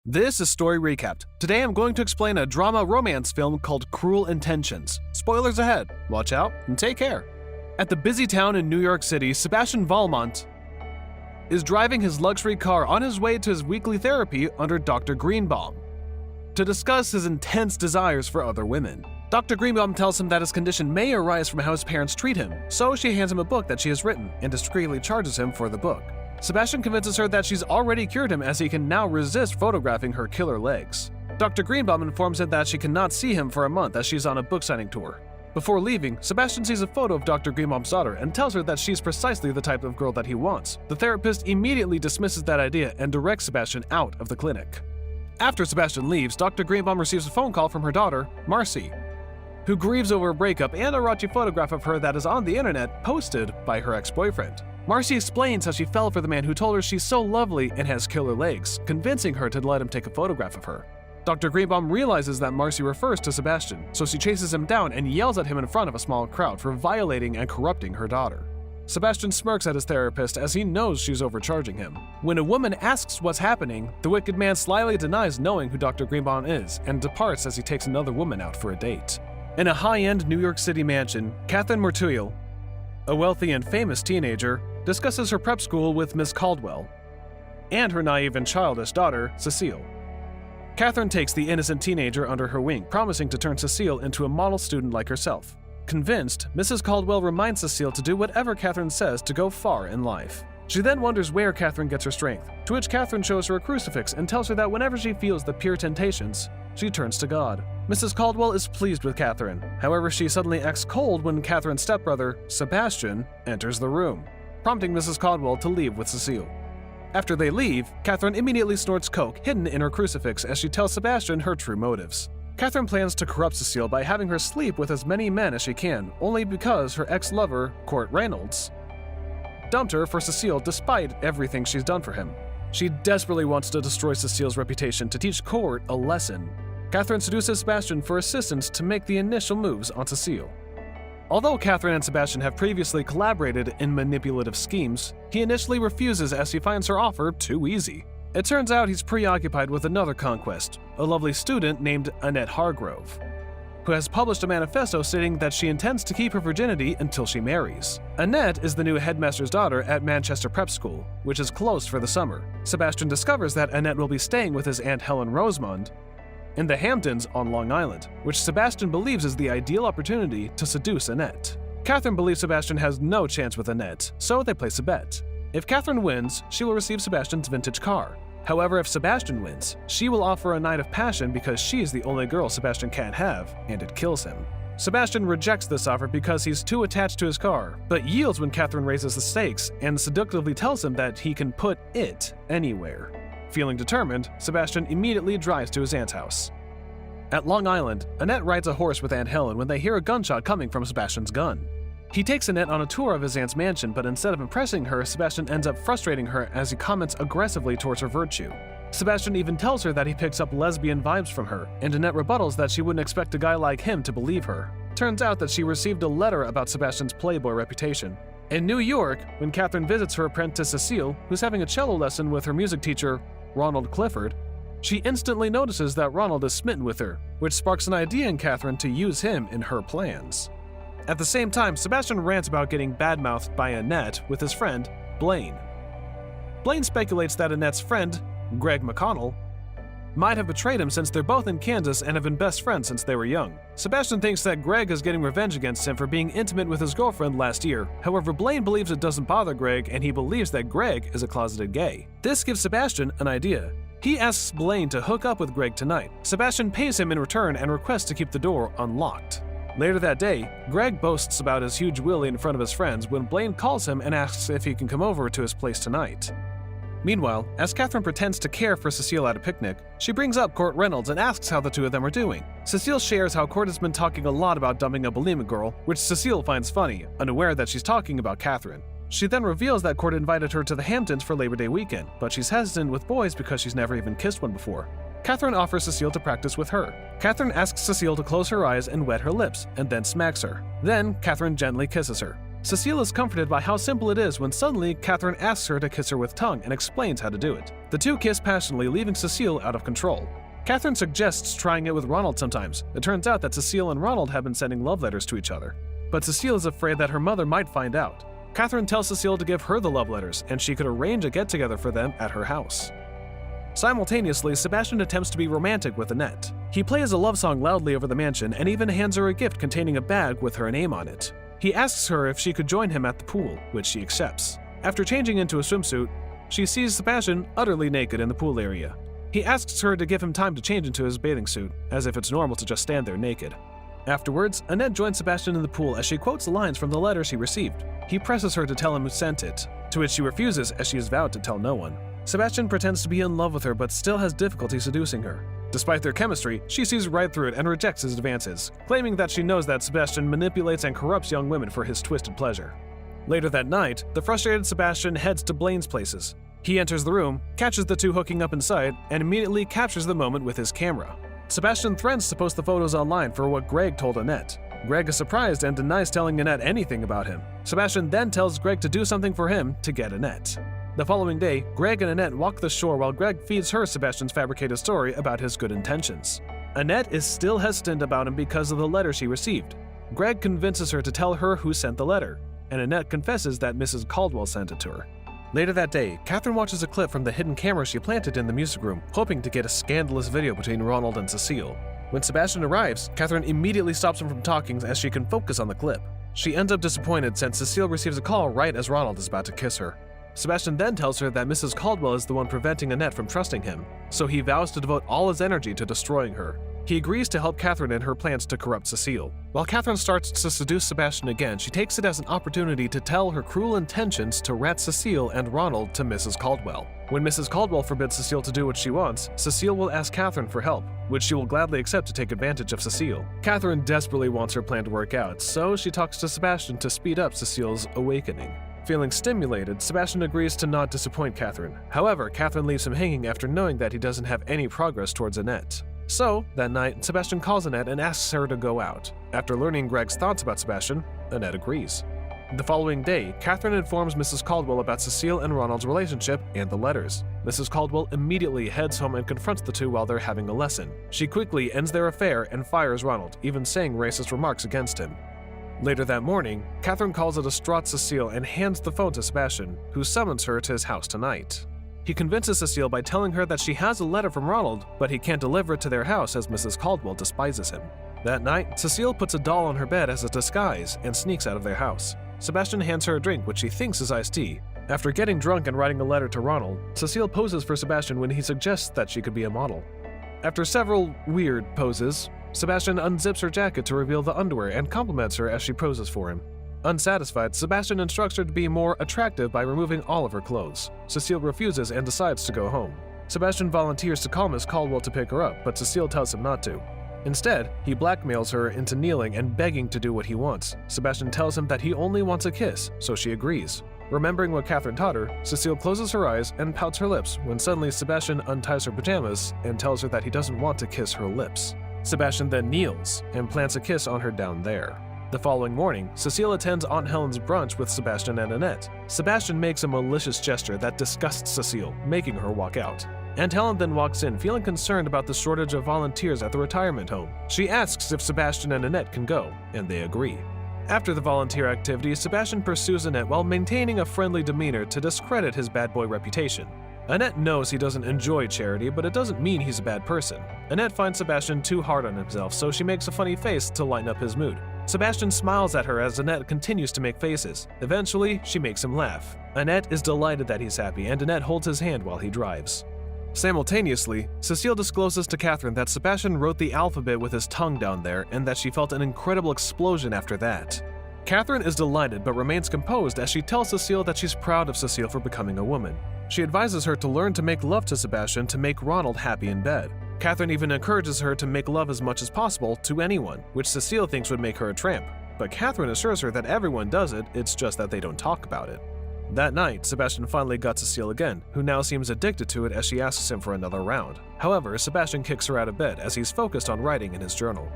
This is Story Recapped. Today I'm going to explain a drama romance film called Cruel Intentions. Spoilers ahead. Watch out and take care. At the busy town in New York City, Sebastian Valmont is driving his luxury car on his way to his weekly therapy under Dr. Greenbaum to discuss his intense desires for other women. Dr. Greenbaum tells him that his condition may arise from how his parents treat him, so she hands him a book that she has written and discreetly charges him for the book. Sebastian convinces her that she's already cured him as he can now resist photographing her killer legs. Dr. Greenbaum informs him that she cannot see him for a month as she's on a book signing tour. Before leaving, Sebastian sees a photo of Dr. Greenbaum's daughter and tells her that she's precisely the type of girl that he wants. The therapist immediately dismisses that idea and directs Sebastian out of the clinic. After Sebastian leaves, Dr. Greenbaum receives a phone call from her daughter, Marcy, who grieves over a breakup and a raunchy photograph of her that is on the internet posted by her ex-boyfriend. Marcy explains how she fell for the man who told her she's so lovely and has killer legs, convincing her to let him take a photograph of her. Dr. Greenbaum realizes that Marcy refers to Sebastian, so she chases him down and yells at him in front of a small crowd for violating and corrupting her daughter. Sebastian smirks at his therapist as he knows she's overcharging him. When a woman asks what's happening, the wicked man slyly denies knowing who Dr. Greenbaum is and departs as he takes another woman out for a date. In a high-end New York City mansion, Catherine Merteuil, a wealthy and famous teenager, discusses her prep school with Miss Caldwell and her naive and childish daughter, Cecile. Catherine takes the innocent teenager under her wing, promising to turn Cecile into a model student like herself. Convinced, Mrs. Caldwell reminds Cecile to do whatever Catherine says to go far in life. She then wonders where Catherine gets her strength, to which Catherine shows her a crucifix and tells her that whenever she feels the pure temptations, she turns to God. Mrs. Caldwell is pleased with Catherine. However, she suddenly acts cold when Catherine's stepbrother, Sebastian, enters the room, prompting Mrs. Caldwell to leave with Cecile. After they leave, Catherine immediately snorts coke hidden in her crucifix as she tells Sebastian her true motives. Catherine plans to corrupt Cecile by having her sleep with as many men as she can, only because her ex-lover, Court Reynolds, dumped her for Cecile despite everything she's done for him. She desperately wants to destroy Cecile's reputation to teach Court a lesson. Catherine seduces Sebastian for assistance to make the initial moves on Cecile. Although Catherine and Sebastian have previously collaborated in manipulative schemes, he initially refuses as he finds her offer too easy. It turns out he's preoccupied with another conquest, a lovely student named Annette Hargrove, who has published a manifesto stating that she intends to keep her virginity until she marries. Annette is the new headmaster's daughter at Manchester Prep School, which is closed for the summer. Sebastian discovers that Annette will be staying with his Aunt Helen Rosemond in the Hamptons on Long Island, which Sebastian believes is the ideal opportunity to seduce Annette. Catherine believes Sebastian has no chance with Annette, so they place a bet. If Catherine wins, she will receive Sebastian's vintage car. However, if Sebastian wins, she will offer a night of passion because she's the only girl Sebastian can't have, and it kills him. Sebastian rejects this offer because he's too attached to his car, but yields when Catherine raises the stakes and seductively tells him that he can put it anywhere. Feeling determined, Sebastian immediately drives to his aunt's house. At Long Island, Annette rides a horse with Aunt Helen when they hear a gunshot coming from Sebastian's gun. He takes Annette on a tour of his aunt's mansion, but instead of impressing her, Sebastian ends up frustrating her as he comments aggressively towards her virtue. Sebastian even tells her that he picks up lesbian vibes from her, and Annette rebuttals that she wouldn't expect a guy like him to believe her. Turns out that she received a letter about Sebastian's playboy reputation. In New York, when Catherine visits her apprentice Cecile, who's having a cello lesson with her music teacher, Ronald Clifford, she instantly notices that Ronald is smitten with her, which sparks an idea in Catherine to use him in her plans. At the same time, Sebastian rants about getting badmouthed by Annette with his friend, Blaine. Blaine speculates that Annette's friend, Greg McConnell, might have betrayed him since they're both in Kansas and have been best friends since they were young. Sebastian thinks that Greg is getting revenge against him for being intimate with his girlfriend last year. However, Blaine believes it doesn't bother Greg, and he believes that Greg is a closeted gay. This gives Sebastian an idea. He asks Blaine to hook up with Greg tonight. Sebastian pays him in return and requests to keep the door unlocked. Later that day, Greg boasts about his huge willy in front of his friends when Blaine calls him and asks if he can come over to his place tonight. Meanwhile, as Catherine pretends to care for Cecile at a picnic, she brings up Court Reynolds and asks how the two of them are doing. Cecile shares how Court has been talking a lot about dumping a bulimic girl, which Cecile finds funny, unaware that she's talking about Catherine. She then reveals that Court invited her to the Hamptons for Labor Day weekend, but she's hesitant with boys because she's never even kissed one before. Catherine offers Cecile to practice with her. Catherine asks Cecile to close her eyes and wet her lips, and then smacks her. Then, Catherine gently kisses her. Cecile is comforted by how simple it is when suddenly Catherine asks her to kiss her with tongue and explains how to do it. The two kiss passionately, leaving Cecile out of control. Catherine suggests trying it with Ronald sometimes. It turns out that Cecile and Ronald have been sending love letters to each other. But Cecile is afraid that her mother might find out. Catherine tells Cecile to give her the love letters, and she could arrange a get-together for them at her house. Simultaneously, Sebastian attempts to be romantic with Annette. He plays a love song loudly over the mansion and even hands her a gift containing a bag with her name on it. He asks her if she could join him at the pool, which she accepts. After changing into a swimsuit, she sees Sebastian utterly naked in the pool area. He asks her to give him time to change into his bathing suit, as if it's normal to just stand there naked. Afterwards, Annette joins Sebastian in the pool as she quotes lines from the letter she received. He presses her to tell him who sent it, to which she refuses as she has vowed to tell no one. Sebastian pretends to be in love with her but still has difficulty seducing her. Despite their chemistry, she sees right through it and rejects his advances, claiming that she knows that Sebastian manipulates and corrupts young women for his twisted pleasure. Later that night, the frustrated Sebastian heads to Blaine's places. He enters the room, catches the two hooking up inside, and immediately captures the moment with his camera. Sebastian threatens to post the photos online for what Greg told Annette. Greg is surprised and denies telling Annette anything about him. Sebastian then tells Greg to do something for him to get Annette. The following day, Greg and Annette walk the shore while Greg feeds her Sebastian's fabricated story about his good intentions. Annette is still hesitant about him because of the letter she received. Greg convinces her to tell her who sent the letter, and Annette confesses that Mrs. Caldwell sent it to her. Later that day, Catherine watches a clip from the hidden camera she planted in the music room, hoping to get a scandalous video between Ronald and Cecile. When Sebastian arrives, Catherine immediately stops him from talking as she can focus on the clip. She ends up disappointed since Cecile receives a call right as Ronald is about to kiss her. Sebastian then tells her that Mrs. Caldwell is the one preventing Annette from trusting him, so he vows to devote all his energy to destroying her. He agrees to help Catherine in her plans to corrupt Cecile. While Catherine starts to seduce Sebastian again, she takes it as an opportunity to tell her cruel intentions to rat Cecile and Ronald to Mrs. Caldwell. When Mrs. Caldwell forbids Cecile to do what she wants, Cecile will ask Catherine for help, which she will gladly accept to take advantage of Cecile. Catherine desperately wants her plan to work out, so she talks to Sebastian to speed up Cecile's awakening. Feeling stimulated, Sebastian agrees to not disappoint Catherine. However, Catherine leaves him hanging after knowing that he doesn't have any progress towards Annette. So, that night, Sebastian calls Annette and asks her to go out. After learning Greg's thoughts about Sebastian, Annette agrees. The following day, Catherine informs Mrs. Caldwell about Cecile and Ronald's relationship and the letters. Mrs. Caldwell immediately heads home and confronts the two while they're having a lesson. She quickly ends their affair and fires Ronald, even saying racist remarks against him. Later that morning, Catherine calls a distraught Cecile and hands the phone to Sebastian, who summons her to his house tonight. He convinces Cecile by telling her that she has a letter from Ronald, but he can't deliver it to their house as Mrs. Caldwell despises him. That night, Cecile puts a doll on her bed as a disguise and sneaks out of their house. Sebastian hands her a drink which she thinks is iced tea. After getting drunk and writing a letter to Ronald, Cecile poses for Sebastian when he suggests that she could be a model. After several weird poses, Sebastian unzips her jacket to reveal the underwear and compliments her as she poses for him. Unsatisfied, Sebastian instructs her to be more attractive by removing all of her clothes. Cecile refuses and decides to go home. Sebastian volunteers to call Miss Caldwell to pick her up, but Cecile tells him not to. Instead, he blackmails her into kneeling and begging to do what he wants. Sebastian tells him that he only wants a kiss, so she agrees. Remembering what Catherine taught her, Cecile closes her eyes and pouts her lips when suddenly Sebastian unties her pajamas and tells her that he doesn't want to kiss her lips. Sebastian then kneels and plants a kiss on her down there. The following morning, Cecile attends Aunt Helen's brunch with Sebastian and Annette. Sebastian makes a malicious gesture that disgusts Cecile, making her walk out. Aunt Helen then walks in, feeling concerned about the shortage of volunteers at the retirement home. She asks if Sebastian and Annette can go, and they agree. After the volunteer activity, Sebastian pursues Annette while maintaining a friendly demeanor to discredit his bad boy reputation. Annette knows he doesn't enjoy charity, but it doesn't mean he's a bad person. Annette finds Sebastian too hard on himself, so she makes a funny face to lighten up his mood. Sebastian smiles at her as Annette continues to make faces. Eventually, she makes him laugh. Annette is delighted that he's happy, and Annette holds his hand while he drives. Simultaneously, Cecile discloses to Catherine that Sebastian wrote the alphabet with his tongue down there and that she felt an incredible explosion after that. Catherine is delighted but remains composed as she tells Cecile that she's proud of Cecile for becoming a woman. She advises her to learn to make love to Sebastian to make Ronald happy in bed. Catherine even encourages her to make love as much as possible to anyone, which Cecile thinks would make her a tramp. But Catherine assures her that everyone does it, it's just that they don't talk about it. That night, Sebastian finally got Cecile again, who now seems addicted to it as she asks him for another round. However, Sebastian kicks her out of bed as he's focused on writing in his journal.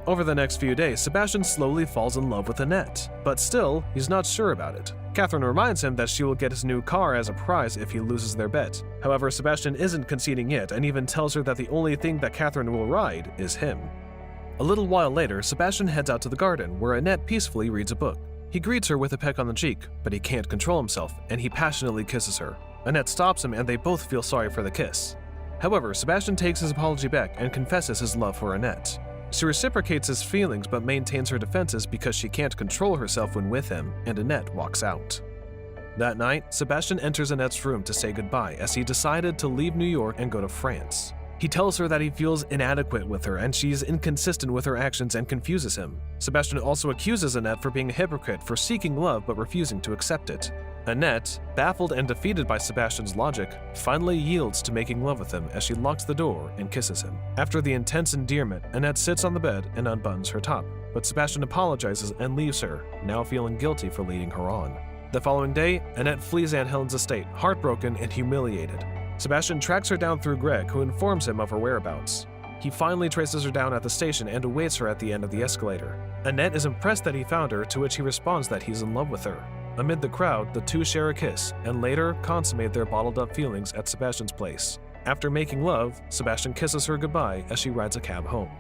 Over the next few days, Sebastian slowly falls in love with Annette, but still, he's not sure about it. Catherine reminds him that she will get his new car as a prize if he loses their bet. However, Sebastian isn't conceding yet and even tells her that the only thing that Catherine will ride is him. A little while later, Sebastian heads out to the garden, where Annette peacefully reads a book. He greets her with a peck on the cheek, but he can't control himself, and he passionately kisses her. Annette stops him and they both feel sorry for the kiss. However, Sebastian takes his apology back and confesses his love for Annette. She reciprocates his feelings but maintains her defenses because she can't control herself when with him, and Annette walks out. That night, Sebastian enters Annette's room to say goodbye as he decided to leave New York and go to France. He tells her that he feels inadequate with her and she's inconsistent with her actions and confuses him. Sebastian also accuses Annette for being a hypocrite for seeking love but refusing to accept it. Annette, baffled and defeated by Sebastian's logic, finally yields to making love with him as she locks the door and kisses him. After the intense endearment, Annette sits on the bed and unbuttons her top, but Sebastian apologizes and leaves her, now feeling guilty for leading her on. The following day, Annette flees Aunt Helen's estate, heartbroken and humiliated. Sebastian tracks her down through Greg, who informs him of her whereabouts. He finally traces her down at the station and awaits her at the end of the escalator. Annette is impressed that he found her, to which he responds that he's in love with her. Amid the crowd, the two share a kiss, and later consummate their bottled-up feelings at Sebastian's place. After making love, Sebastian kisses her goodbye as she rides a cab home.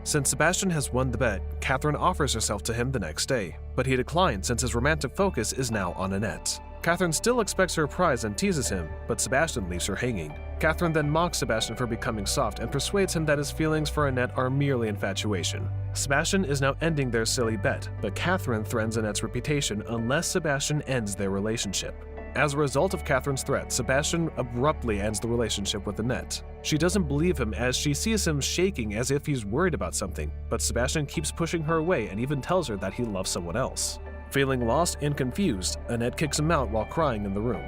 Since Sebastian has won the bet, Catherine offers herself to him the next day, but he declines since his romantic focus is now on Annette. Catherine still expects her prize and teases him, but Sebastian leaves her hanging. Catherine then mocks Sebastian for becoming soft and persuades him that his feelings for Annette are merely infatuation. Sebastian is now ending their silly bet, but Catherine threatens Annette's reputation unless Sebastian ends their relationship. As a result of Catherine's threat, Sebastian abruptly ends the relationship with Annette. She doesn't believe him as she sees him shaking as if he's worried about something, but Sebastian keeps pushing her away and even tells her that he loves someone else. Feeling lost and confused, Annette kicks him out while crying in the room.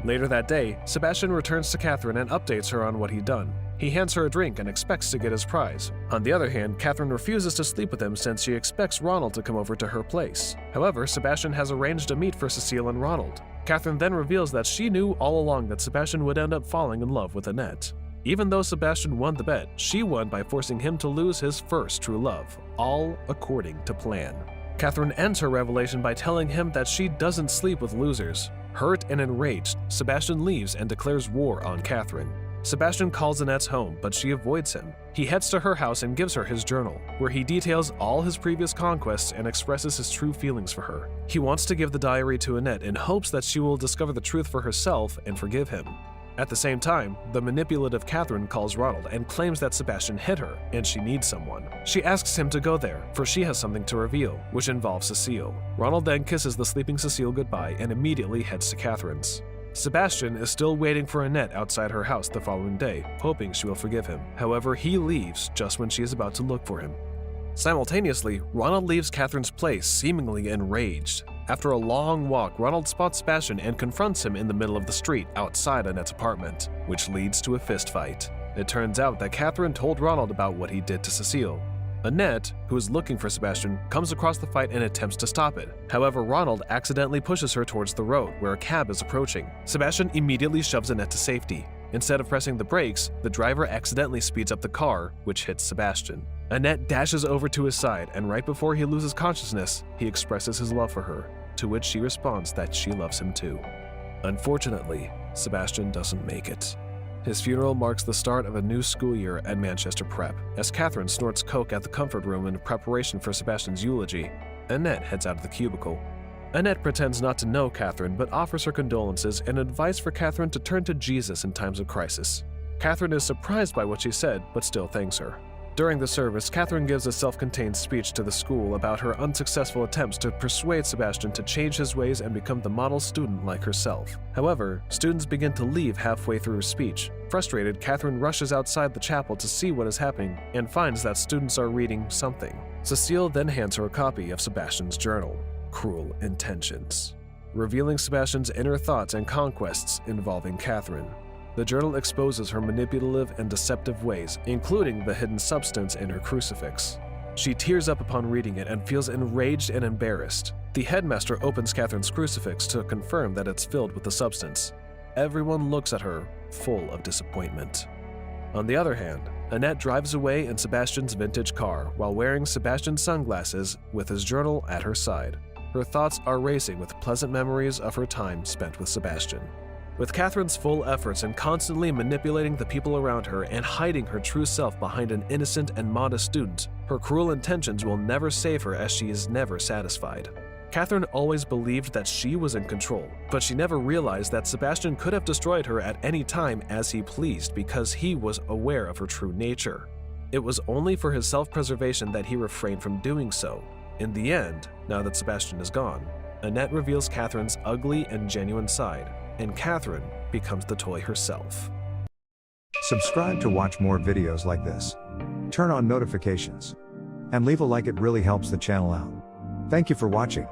Later that day, Sebastian returns to Catherine and updates her on what he'd done. He hands her a drink and expects to get his prize. On the other hand, Catherine refuses to sleep with him since she expects Ronald to come over to her place. However, Sebastian has arranged a meet for Cecile and Ronald. Catherine then reveals that she knew all along that Sebastian would end up falling in love with Annette. Even though Sebastian won the bet, she won by forcing him to lose his first true love, all according to plan. Catherine ends her revelation by telling him that she doesn't sleep with losers. Hurt and enraged, Sebastian leaves and declares war on Catherine. Sebastian calls Annette's home, but she avoids him. He heads to her house and gives her his journal, where he details all his previous conquests and expresses his true feelings for her. He wants to give the diary to Annette in hopes that she will discover the truth for herself and forgive him. At the same time, the manipulative Catherine calls Ronald and claims that Sebastian hit her and she needs someone. She asks him to go there, for she has something to reveal, which involves Cecile. Ronald then kisses the sleeping Cecile goodbye and immediately heads to Catherine's. Sebastian is still waiting for Annette outside her house the following day, hoping she will forgive him. However, he leaves just when she is about to look for him. Simultaneously, Ronald leaves Catherine's place, seemingly enraged. After a long walk, Ronald spots Sebastian and confronts him in the middle of the street outside Annette's apartment, which leads to a fistfight. It turns out that Catherine told Ronald about what he did to Cecile. Annette, who is looking for Sebastian, comes across the fight and attempts to stop it. However, Ronald accidentally pushes her towards the road, where a cab is approaching. Sebastian immediately shoves Annette to safety. Instead of pressing the brakes, the driver accidentally speeds up the car, which hits Sebastian. Annette dashes over to his side, and right before he loses consciousness, he expresses his love for her, to which she responds that she loves him too. Unfortunately, Sebastian doesn't make it. His funeral marks the start of a new school year at Manchester Prep. As Catherine snorts coke at the comfort room in preparation for Sebastian's eulogy, Annette heads out of the cubicle. Annette pretends not to know Catherine, but offers her condolences and advice for Catherine to turn to Jesus in times of crisis. Catherine is surprised by what she said, but still thanks her. During the service, Catherine gives a self-contained speech to the school about her unsuccessful attempts to persuade Sebastian to change his ways and become the model student like herself. However, students begin to leave halfway through her speech. Frustrated, Catherine rushes outside the chapel to see what is happening and finds that students are reading something. Cecile then hands her a copy of Sebastian's journal, Cruel Intentions, revealing Sebastian's inner thoughts and conquests involving Catherine. The journal exposes her manipulative and deceptive ways, including the hidden substance in her crucifix. She tears up upon reading it and feels enraged and embarrassed. The headmaster opens Catherine's crucifix to confirm that it's filled with the substance. Everyone looks at her, full of disappointment. On the other hand, Annette drives away in Sebastian's vintage car while wearing Sebastian's sunglasses with his journal at her side. Her thoughts are racing with pleasant memories of her time spent with Sebastian. With Catherine's full efforts in constantly manipulating the people around her and hiding her true self behind an innocent and modest student, her cruel intentions will never save her as she is never satisfied. Catherine always believed that she was in control, but she never realized that Sebastian could have destroyed her at any time as he pleased because he was aware of her true nature. It was only for his self-preservation that he refrained from doing so. In the end, now that Sebastian is gone, Annette reveals Catherine's ugly and genuine side, and Catherine becomes the toy herself. Subscribe to watch more videos like this. Turn on notifications. And leave a like, it really helps the channel out. Thank you for watching.